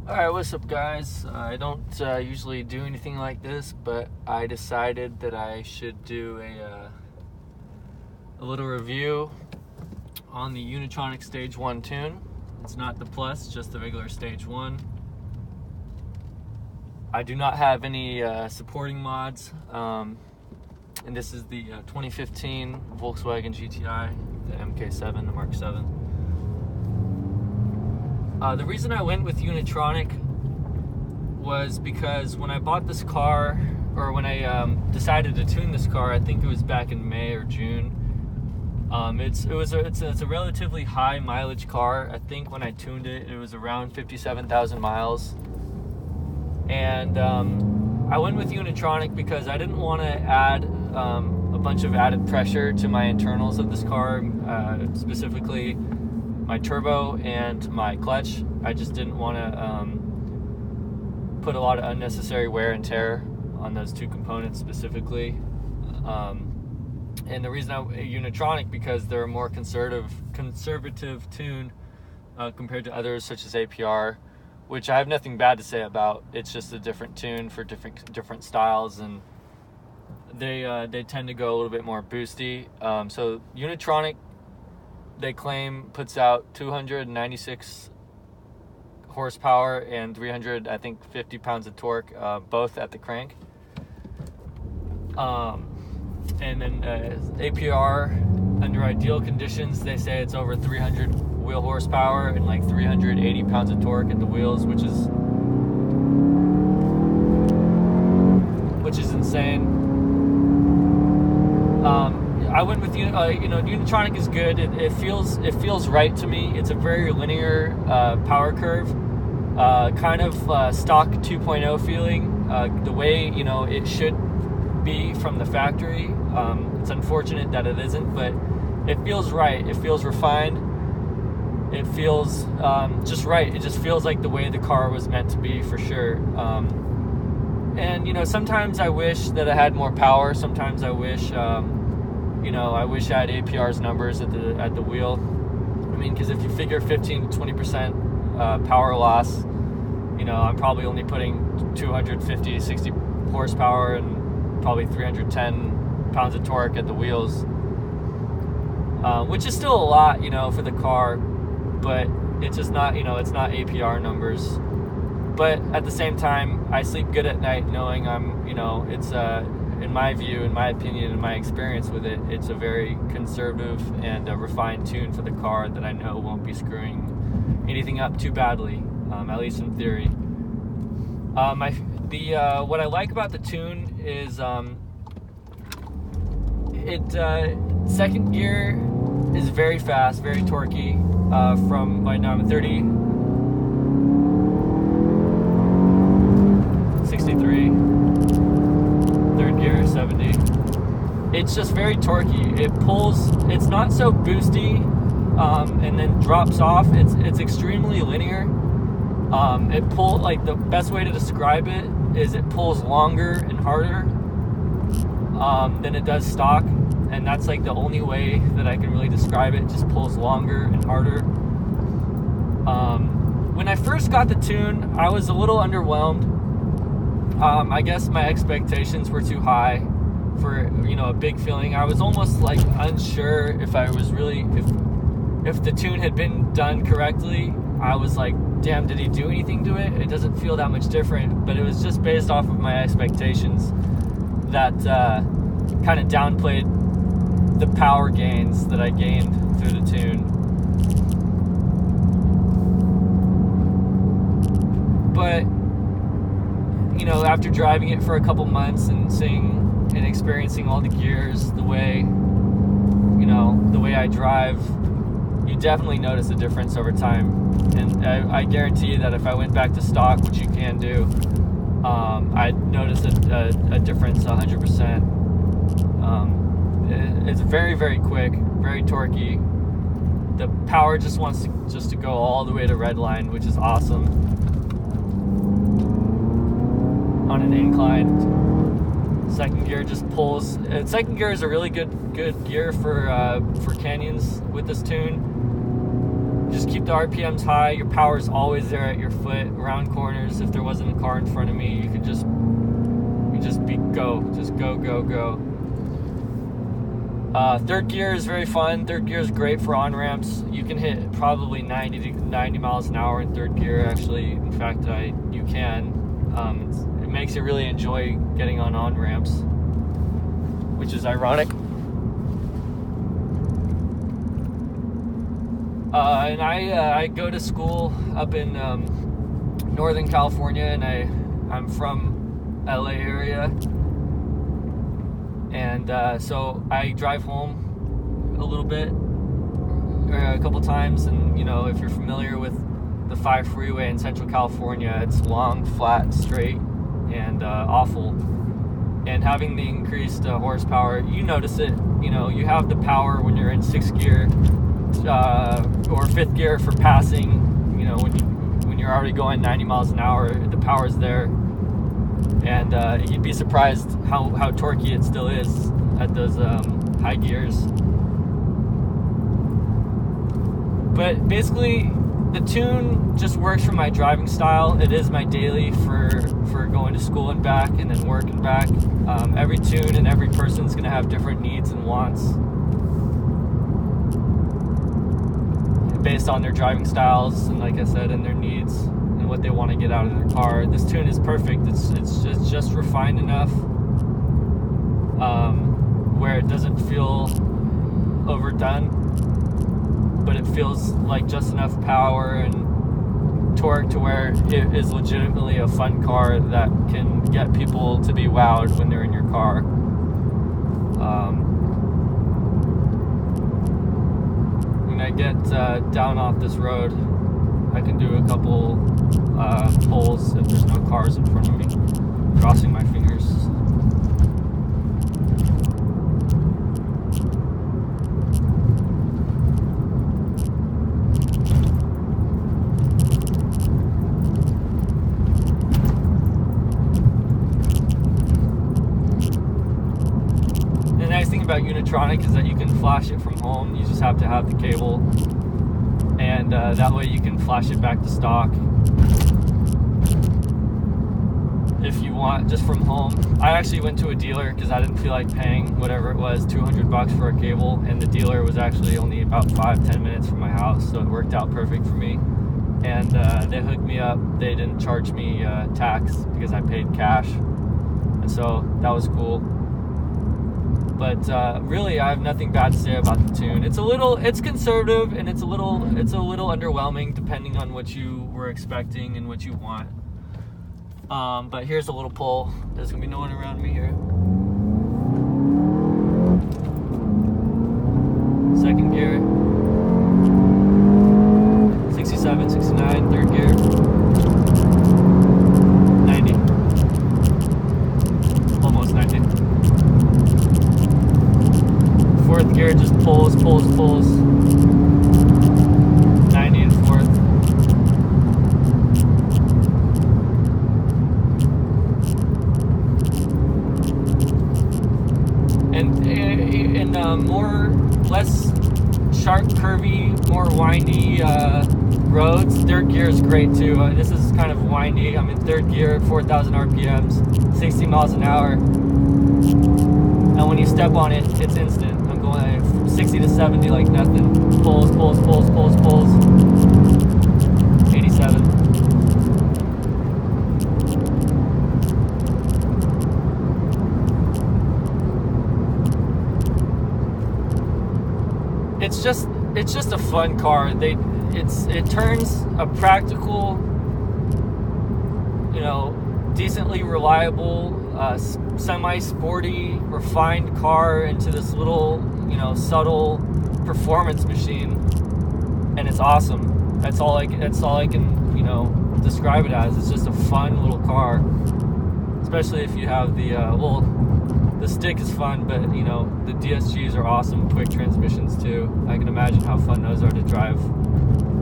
Alright, what's up guys? I don't usually do anything like this, but I decided that I should do a little review on the Unitronic Stage 1 tune. It's not the Plus, just the regular Stage 1. I do not have any supporting mods, and this is the 2015 Volkswagen GTI, the MK7, the Mark 7. The reason I went with Unitronic was because when I bought this car, or when I decided to tune this car, I think it was back in May or June. It's a relatively high mileage car. I think when I tuned it, it was around 57,000 miles. And I went with Unitronic because I didn't want to add a bunch of added pressure to my internals of this car, specifically my turbo and my clutch. I just didn't want to put a lot of unnecessary wear and tear on those two components specifically. And the reason I Unitronic, because they're a more conservative tune compared to others such as APR, which I have nothing bad to say about. It's just a different tune for different styles, and they tend to go a little bit more boosty. So Unitronic, they claim, puts out 296 horsepower and 350 pounds of torque, both at the crank. And then APR, under ideal conditions, they say it's over 300 wheel horsepower and like 380 pounds of torque at the wheels, which is insane. I went with Unitronic is good. It feels right to me. It's a very linear power curve, kind of stock 2.0 feeling, the way it should be from the factory. It's unfortunate that it isn't, but it feels right. It feels refined. It feels just right. It just feels like the way the car was meant to be, for sure. And sometimes I wish that I had more power. Sometimes I wish I wish I had APR's numbers at the wheel. I mean, because if you figure 15 to 20% power loss, I'm probably only putting 250, 60 horsepower and probably 310 pounds of torque at the wheels, which is still a lot, for the car, but it's just not, it's not APR numbers. But at the same time, I sleep good at night knowing it's in my view, in my opinion, in my experience with it, it's a very conservative and refined tune for the car that I know won't be screwing anything up too badly, at least in theory. What I like about the tune is second gear is very fast, very torquey. From right now I'm at 30, 63. Third gear 70. It's just very torquey. It pulls. It's not so boosty, and then drops off. It's extremely linear. It pull like the best way to describe it is it pulls longer and harder than it does stock, and that's like the only way that I can really describe it. It just pulls longer and harder. When I first got the tune, I was a little underwhelmed. I guess my expectations were too high for a big feeling. I was almost like unsure if I was really if the tune had been done correctly. I was like, damn, did he do anything to it? It doesn't feel that much different, but it was just based off of my expectations that kind of downplayed the power gains that I gained through the tune. But after driving it for a couple months and seeing and experiencing all the gears, the way I drive, you definitely notice a difference over time. And I guarantee you that if I went back to stock, which you can do, I'd notice a difference 100%. It's very, very quick, very torquey. The power just wants to go all the way to redline, which is awesome. On an incline, second gear just pulls. Second gear is a really good gear for canyons with this tune. Just keep the RPMs high. Your power's always there at your foot. Around corners, if there wasn't a car in front of me, you could just go. Just go, go, go. Third gear is very fun. Third gear is great for on-ramps. You can hit probably 90 miles an hour in third gear, actually. In fact, you can. It makes you really enjoy getting on on-ramps, which is ironic. And I go to school up in Northern California, and I'm from LA area. And so I drive home a little bit, a couple times, and you know, if you're familiar with the 5 freeway in Central California, it's long, flat, straight, and awful. And having the increased horsepower, you notice it. You know, you have the power when you're in 6th gear or 5th gear for passing. You know, when you're already going 90 miles an hour, the power's there. And you'd be surprised how torquey it still is at those high gears. But basically, the tune just works for my driving style. It is my daily for going to school and back, and then work and back. Every tune and every person's going to have different needs and wants based on their driving styles, and like I said, and their needs. What they want to get out of their car. This tune is perfect. It's just refined enough where it doesn't feel overdone, but it feels like just enough power and torque to where it is legitimately a fun car that can get people to be wowed when they're in your car. When I get down off this road, I can do a couple pulls if there's no cars in front of me, crossing my fingers. The nice thing about Unitronic is that you can flash it from home. You just have to have the cable, and that way you can flash it back to stock if you want, just from home. I actually went to a dealer because I didn't feel like paying whatever it was, $200 for a cable, and the dealer was actually only about 5-10 minutes from my house, so it worked out perfect for me. And they hooked me up. They didn't charge me tax because I paid cash, and so that was cool. But really, I have nothing bad to say about the tune. It's conservative, and it's a little underwhelming depending on what you were expecting and what you want. But here's a little pull. There's gonna be no one around me here. 2nd gear, 67, 69, 3rd gear, 90, almost 90. 4th gear just pulls. 90 in 4th. And less sharp, curvy, more windy roads, 3rd gear is great too. This is kind of windy. I'm in 3rd gear, 4,000 RPMs, 60 miles an hour. And when you step on it, it's instant. I'm going from 60 to 70 like nothing. Pulls. 87. It's just a fun car. It turns a practical, you know, decently reliable, semi-sporty, refined car into this little, you know, subtle performance machine, and it's awesome. That's all I can, you know, describe it as. It's just a fun little car, especially if you have the the stick is fun, but you know, the DSGs are awesome. Quick transmissions too. I can imagine how fun those are to drive,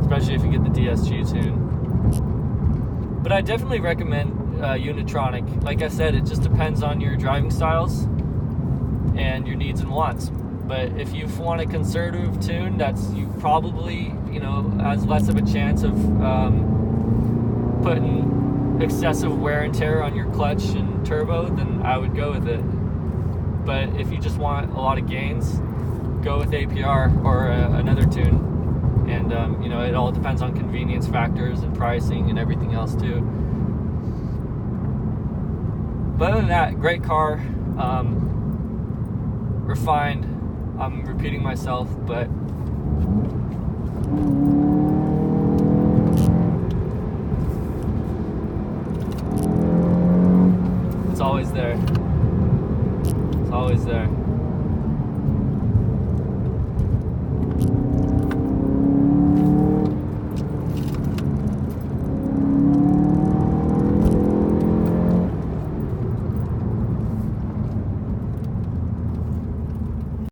especially if you get the DSG tune. But I definitely recommend Unitronic. Like I said, it just depends on your driving styles and your needs and wants. But if you want a conservative tune that's you probably, has less of a chance of putting excessive wear and tear on your clutch and turbo, then I would go with it. But if you just want a lot of gains, go with APR or another tune. And it all depends on convenience factors and pricing and everything else too. But other than that, great car. Refined. I'm repeating myself, but